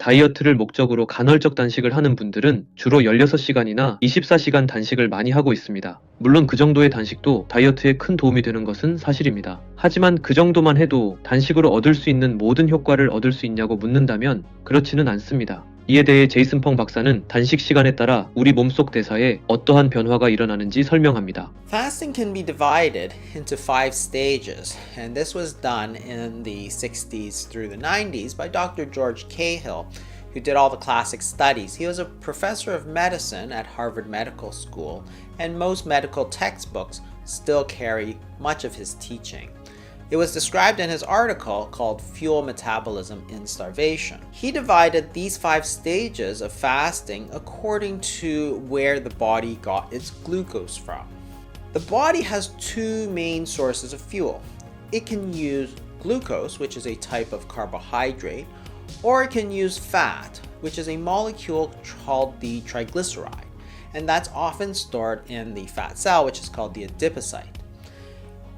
다이어트를 목적으로 간헐적 단식을 하는 분들은 주로 16시간이나 24시간 단식을 많이 하고 있습니다. 물론 그 정도의 단식도 다이어트에 큰 도움이 되는 것은 사실입니다. 하지만 그 정도만 해도 단식으로 얻을 수 있는 모든 효과를 얻을 수 있냐고 묻는다면 그렇지는 않습니다. 이에 대해 제이슨펑 박사는 단식 시간에 따라 우리 몸속 대사에 어떠한 변화가 일어나는지 설명합니다. Fasting can be divided into 5 stages, and this was done in the 60s through the 90s by Dr. George Cahill, who did all the classic studies. He was a professor of medicine at Harvard Medical School, and most medical textbooks still carry much of his teaching. It was described in his article called Fuel Metabolism in Starvation. He divided these 5 stages of fasting according to where the body got its glucose from. The body has 2 main sources of fuel. It can use glucose, which is a type of carbohydrate, or it can use fat, which is a molecule called the triglyceride, and that's often stored in the fat cell, which is called the adipocyte.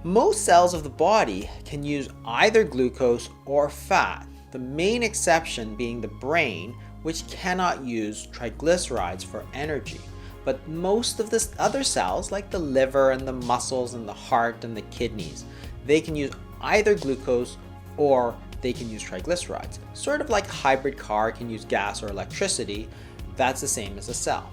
Most cells of the body can use either glucose or fat, the main exception being the brain, which cannot use triglycerides for energy. But most of the other cells, like the liver and the muscles and the heart and the kidneys, they can use either glucose or they can use triglycerides. Sort of like a hybrid car can use gas or electricity, that's the same as a cell.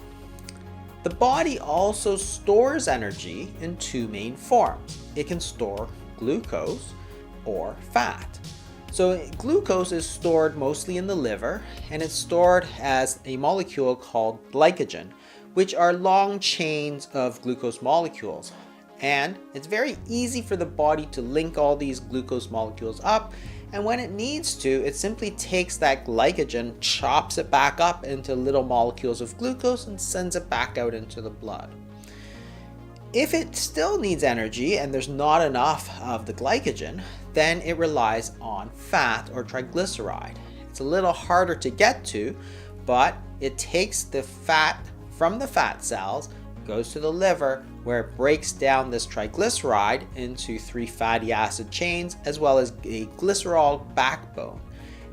The body also stores energy in 2 main forms. It can store glucose or fat. So glucose is stored mostly in the liver, and it's stored as a molecule called glycogen, which are long chains of glucose molecules. And it's very easy for the body to link all these glucose molecules up, and when it needs to, it simply takes that glycogen, chops it back up into little molecules of glucose, and sends it back out into the blood. If it still needs energy and there's not enough of the glycogen, then it relies on fat or triglyceride. It's a little harder to get to, but it takes the fat from the fat cells, goes to the liver, where it breaks down this triglyceride into 3 fatty acid chains, as well as a glycerol backbone.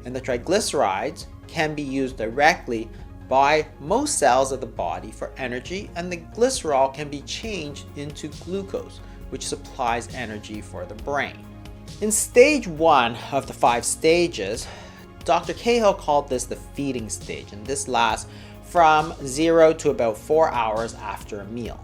And the triglycerides can be used directly by most cells of the body for energy, and the glycerol can be changed into glucose, which supplies energy for the brain. In stage 1 of the 5 stages, Dr. Cahill called this the feeding stage, and this lasts from 0 to about 4 hours after a meal.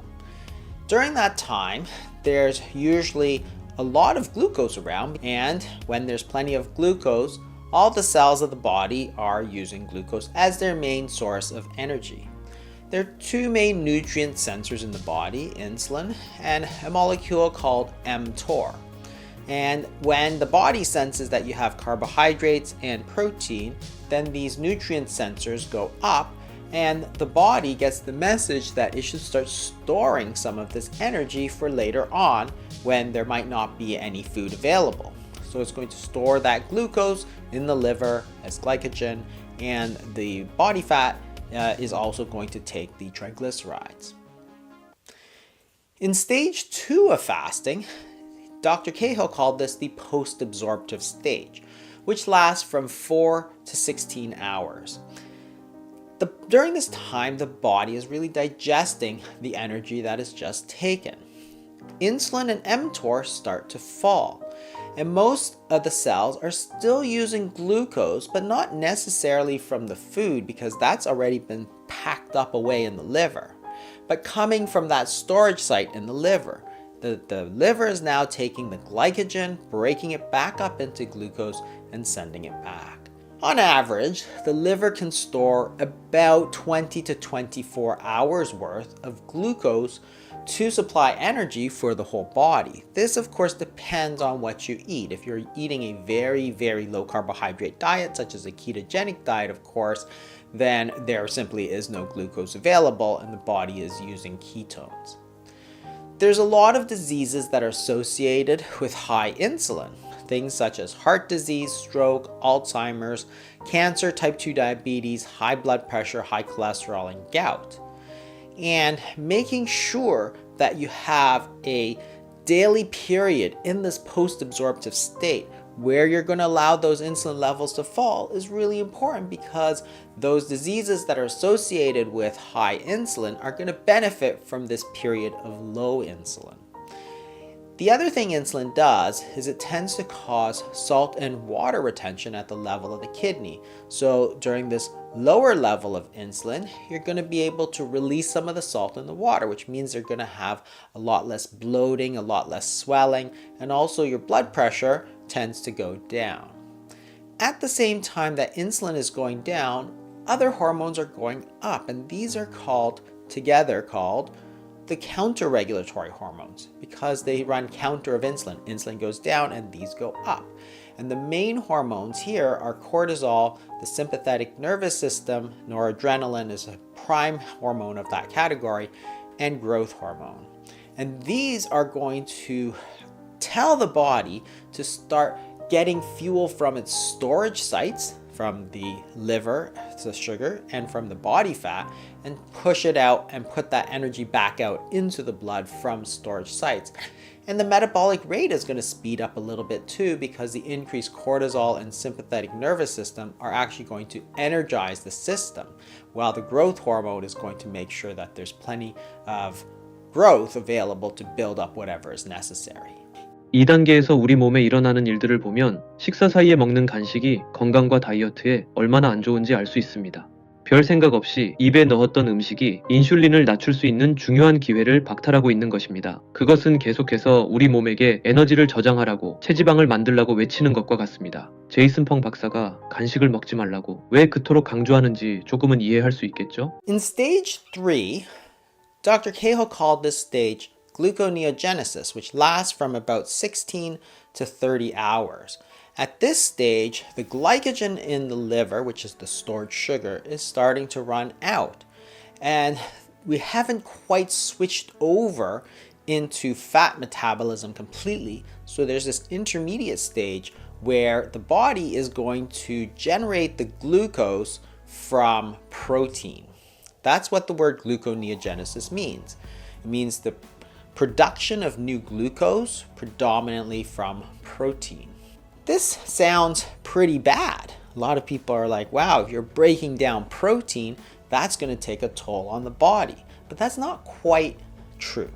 During that time, there's usually a lot of glucose around, and when there's plenty of glucose, all the cells of the body are using glucose as their main source of energy. There are 2 main nutrient sensors in the body, insulin and a molecule called mTOR. And when the body senses that you have carbohydrates and protein, then these nutrient sensors go up, and the body gets the message that it should start storing some of this energy for later on when there might not be any food available. So it's going to store that glucose in the liver as glycogen, and the body fat is also going to take the triglycerides. In stage 2 of fasting, Dr. Cahill called this the post-absorptive stage, which lasts from 4 to 16 hours. During this time, the body is really digesting the energy that is just taken. Insulin and mTOR start to fall, and most of the cells are still using glucose, but not necessarily from the food, because that's already been packed up away in the liver, but coming from that storage site in the liver. The liver is now taking the glycogen, breaking it back up into glucose, and sending it back. On average, the liver can store about 20 to 24 hours worth of glucose to supply energy for the whole body. This, of course, depends on what you eat. If you're eating a very, very low carbohydrate diet, such as a ketogenic diet, of course, then there simply is no glucose available and the body is using ketones. There's a lot of diseases that are associated with high insulin. Things such as heart disease, stroke, Alzheimer's, cancer, type 2 diabetes, high blood pressure, high cholesterol, and gout. And making sure that you have a daily period in this post-absorptive state where you're going to allow those insulin levels to fall is really important, because those diseases that are associated with high insulin are going to benefit from this period of low insulin. The other thing insulin does is it tends to cause salt and water retention at the level of the kidney. So during this lower level of insulin, you're going to be able to release some of the salt in the water, which means you're going to have a lot less bloating, a lot less swelling, and also your blood pressure tends to go down. At the same time that insulin is going down, other hormones are going up, and these are called the counter-regulatory hormones, because they run counter of insulin. Insulin goes down and these go up. And the main hormones here are cortisol, the sympathetic nervous system, noradrenaline is a prime hormone of that category, and growth hormone. And these are going to tell the body to start getting fuel from its storage sites, from the liver, the sugar, and from the body fat, and push it out and put that energy back out into the blood from storage sites. And the metabolic rate is going to speed up a little bit too, because the increased cortisol and sympathetic nervous system are actually going to energize the system, while the growth hormone is going to make sure that there's plenty of growth available to build up whatever is necessary. 2단계에서 우리 몸에 일어나는 일들을 보면 식사 사이에 먹는 간식이 건강과 다이어트에 얼마나 안 좋은지 알 수 있습니다. 별 생각 없이 입에 넣었던 음식이 인슐린을 낮출 수 있는 중요한 기회를 박탈하고 있는 것입니다. 그것은 계속해서 우리 몸에게 에너지를 저장하라고, 체지방을 만들라고 외치는 것과 같습니다. 제이슨펑 박사가 간식을 먹지 말라고 왜 그토록 강조하는지 조금은 이해할 수 있겠죠? In stage 3, Dr. Cahill called this stage gluconeogenesis, which lasts from about 16 to 30 hours. At this stage, the glycogen in the liver, which is the stored sugar, is starting to run out. And we haven't quite switched over into fat metabolism completely. So there's this intermediate stage where the body is going to generate the glucose from protein. That's what the word gluconeogenesis means. It means the production of new glucose, predominantly from protein. This sounds pretty bad. A lot of people are like, wow, if you're breaking down protein, that's going to take a toll on the body. But that's not quite true.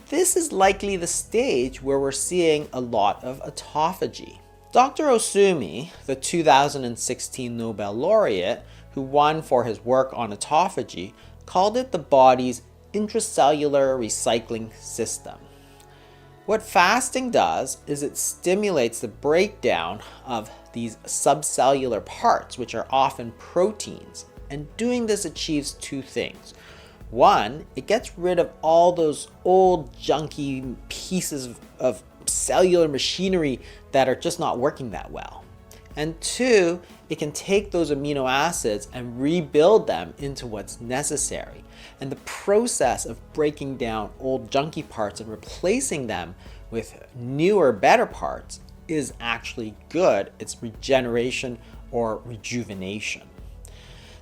This is likely the stage where we're seeing a lot of autophagy. Dr. Osumi, the 2016 Nobel laureate, who won for his work on autophagy, called it the body's intracellular recycling system. What fasting does is it stimulates the breakdown of these subcellular parts, which are often proteins. And doing this achieves two things. One, it gets rid of all those old junky pieces of cellular machinery that are just not working that well. And two, it can take those amino acids and rebuild them into what's necessary. And the process of breaking down old junky parts and replacing them with newer, better parts is actually good. It's regeneration or rejuvenation.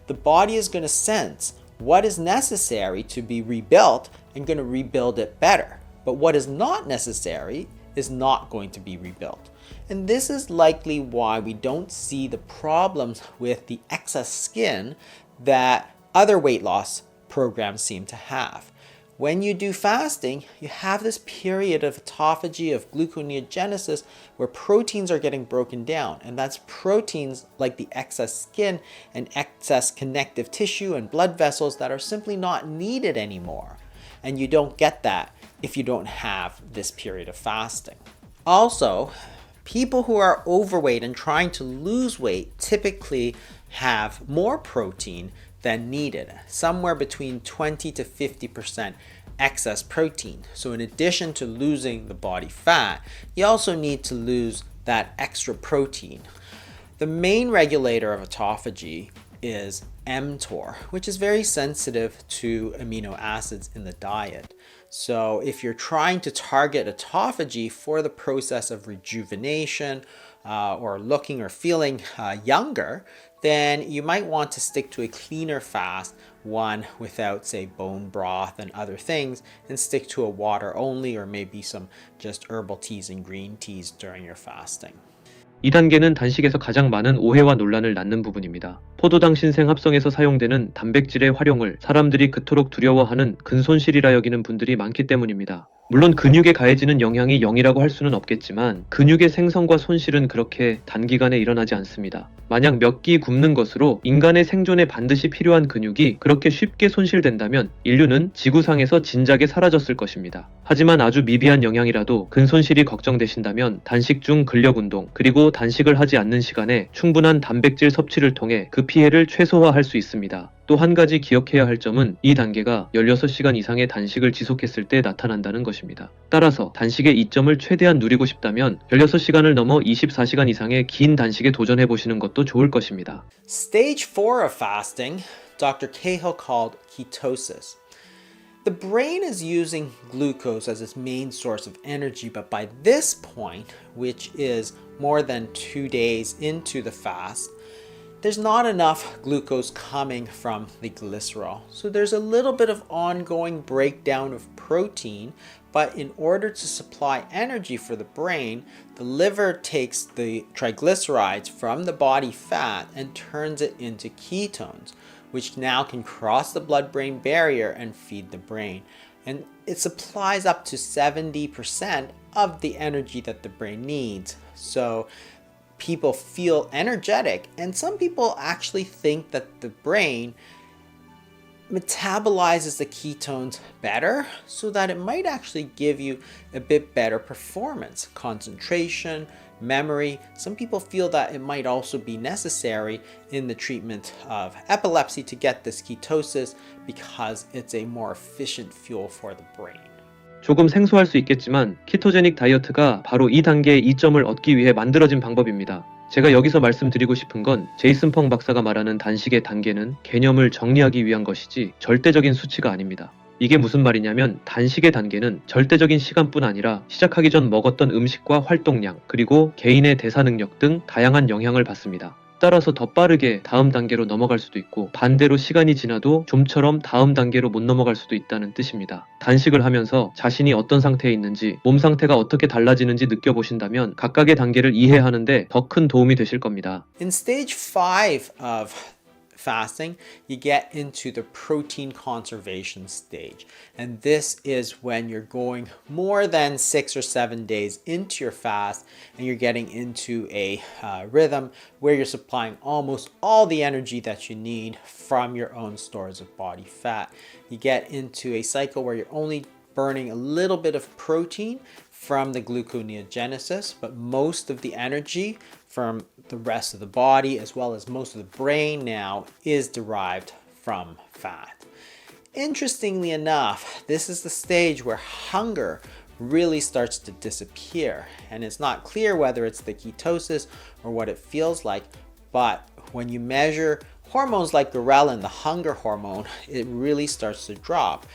The body is going to sense what is necessary to be rebuilt and going to rebuild it better. But what is not necessary is not going to be rebuilt. And this is likely why we don't see the problems with the excess skin that other weight loss programs seem to have. When you do fasting, you have this period of autophagy, of gluconeogenesis, where proteins are getting broken down. And that's proteins like the excess skin and excess connective tissue and blood vessels that are simply not needed anymore. And you don't get that if you don't have this period of fasting. Also, people who are overweight and trying to lose weight typically have more protein than needed, somewhere between 20 to 50% excess protein. So in addition to losing the body fat, you also need to lose that extra protein. The main regulator of autophagy is mTOR, which is very sensitive to amino acids in the diet. So if you're trying to target autophagy for the process of rejuvenation or looking or feeling younger, then you might want to stick to a cleaner fast, one without, say, bone broth and other things, and stick to a water only or maybe some just herbal teas and green teas during your fasting. 이 단계는 단식에서 가장 많은 오해와 논란을 낳는 부분입니다. 포도당 신생 합성에서 사용되는 단백질의 활용을 사람들이 그토록 두려워하는 근손실이라 여기는 분들이 많기 때문입니다. 물론 근육에 가해지는 영향이 0이라고 할 수는 없겠지만 근육의 생성과 손실은 그렇게 단기간에 일어나지 않습니다. 만약 몇 끼 굶는 것으로 인간의 생존에 반드시 필요한 근육이 그렇게 쉽게 손실된다면 인류는 지구상에서 진작에 사라졌을 것입니다. 하지만 아주 미비한 영향이라도 근손실이 걱정되신다면 단식 중 근력운동 그리고 단식을 하지 않는 시간에 충분한 단백질 섭취를 통해 그 피해를 최소화할 수 있습니다. 또 한 가지 기억해야 할 점은 이 단계가 16시간 이상의 단식을 지속했을 때 나타난다는 것입니다. 따라서 단식의 이점을 최대한 누리고 싶다면 16시간을 넘어 24시간 이상의 긴 단식에 도전해 보시는 것도 좋을 것입니다. Stage 4 of fasting, Dr. Cahill called ketosis. The brain is using glucose as its main source of energy, but by this point, which is more than 2 days into the fast, there's not enough glucose coming from the glycerol. So there's a little bit of ongoing breakdown of protein, but in order to supply energy for the brain, the liver takes the triglycerides from the body fat and turns it into ketones, which now can cross the blood-brain barrier and feed the brain. And it supplies up to 70% of the energy that the brain needs. So people feel energetic, and some people actually think that the brain metabolizes the ketones better so that it might actually give you a bit better performance, concentration, memory. Some people feel that it might also be necessary in the treatment of epilepsy to get this ketosis because it's a more efficient fuel for the brain. 조금 생소할 수 있겠지만 키토제닉 다이어트가 바로 이 단계의 이점을 얻기 위해 만들어진 방법입니다. 제가 여기서 말씀드리고 싶은 건 제이슨펑 박사가 말하는 단식의 단계는 개념을 정리하기 위한 것이지 절대적인 수치가 아닙니다. 이게 무슨 말이냐면 단식의 단계는 절대적인 시간뿐 아니라 시작하기 전 먹었던 음식과 활동량 그리고 개인의 대사 능력 등 다양한 영향을 받습니다. 따라서 더 빠르게 다음 단계로 넘어갈 수도 있고 반대로 시간이 지나도 좀처럼 다음 단계로 못 넘어갈 수도 있다는 뜻입니다. 단식을 하면서 자신이 어떤 상태에 있는지 몸 상태가 어떻게 달라지는지 느껴보신다면 각각의 단계를 이해하는데 더 큰 도움이 되실 겁니다. In stage 5 of fasting, you get into the protein conservation stage. And this is when you're going more than 6 or 7 days into your fast and you're getting into a rhythm where you're supplying almost all the energy that you need from your own stores of body fat. You get into a cycle where you're only burning a little bit of protein from the gluconeogenesis, but most of the energy from the rest of the body as well as most of the brain now is derived from fat. Interestingly enough, this is the stage where hunger really starts to disappear, and it's not clear whether it's the ketosis or what it feels like, but when you measure hormones like ghrelin, the hunger hormone, it really starts to drop.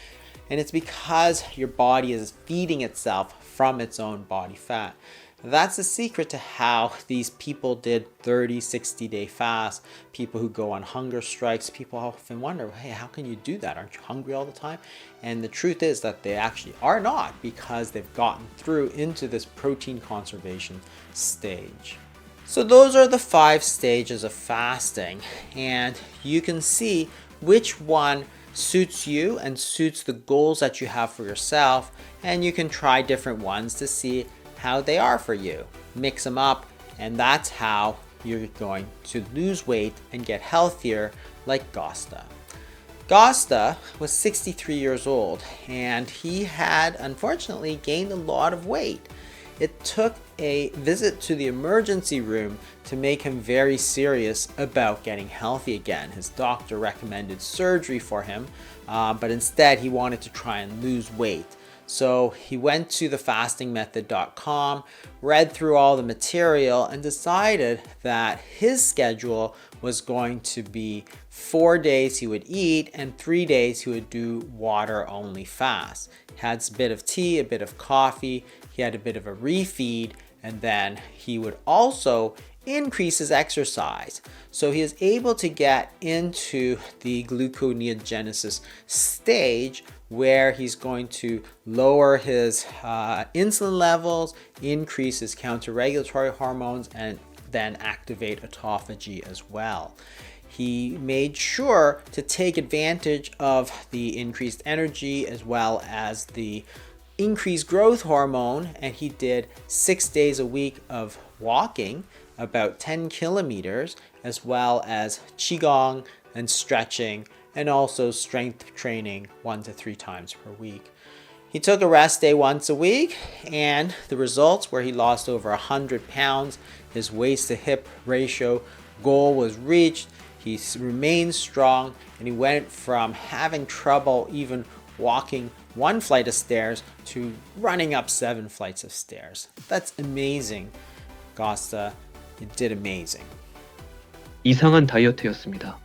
And it's because your body is feeding itself from its own body fat. That's the secret to how these people did 30, 60-day fasts. People who go on hunger strikes, people often wonder, hey, how can you do that? Aren't you hungry all the time? And the truth is that they actually are not, because they've gotten through into this protein conservation stage. So those are the 5 stages of fasting, and you can see which one suits you and suits the goals that you have for yourself, and you can try different ones to see how they are for you. Mix them up, and that's how you're going to lose weight and get healthier, like Gosta. Gosta was 63 years old, and he had unfortunately gained a lot of weight. It took a visit to the emergency room to make him very serious about getting healthy again. His doctor recommended surgery for him, but instead he wanted to try and lose weight. So he went to thefastingmethod.com, read through all the material, and decided that his schedule was going to be 4 days he would eat and 3 days he would do water only fast. He had a bit of tea, a bit of coffee, he had a bit of a refeed, and then he would also increase his exercise. So he is able to get into the gluconeogenesis stage where he's going to lower his insulin levels, increase his counter-regulatory hormones, and then activate autophagy as well. He made sure to take advantage of the increased energy as well as the increased growth hormone, and he did 6 days a week of walking, about 10 kilometers, as well as qigong and stretching, and also strength training 1 to 3 times per week. He took a rest day once a week, and the results were he lost over 100 pounds. His waist to hip ratio goal was reached. He remained strong, and he went from having trouble even walking 1 flight of stairs to running up 7 flights of stairs. That's amazing. Gosta, you did amazing. 이상한 다이어트였습니다.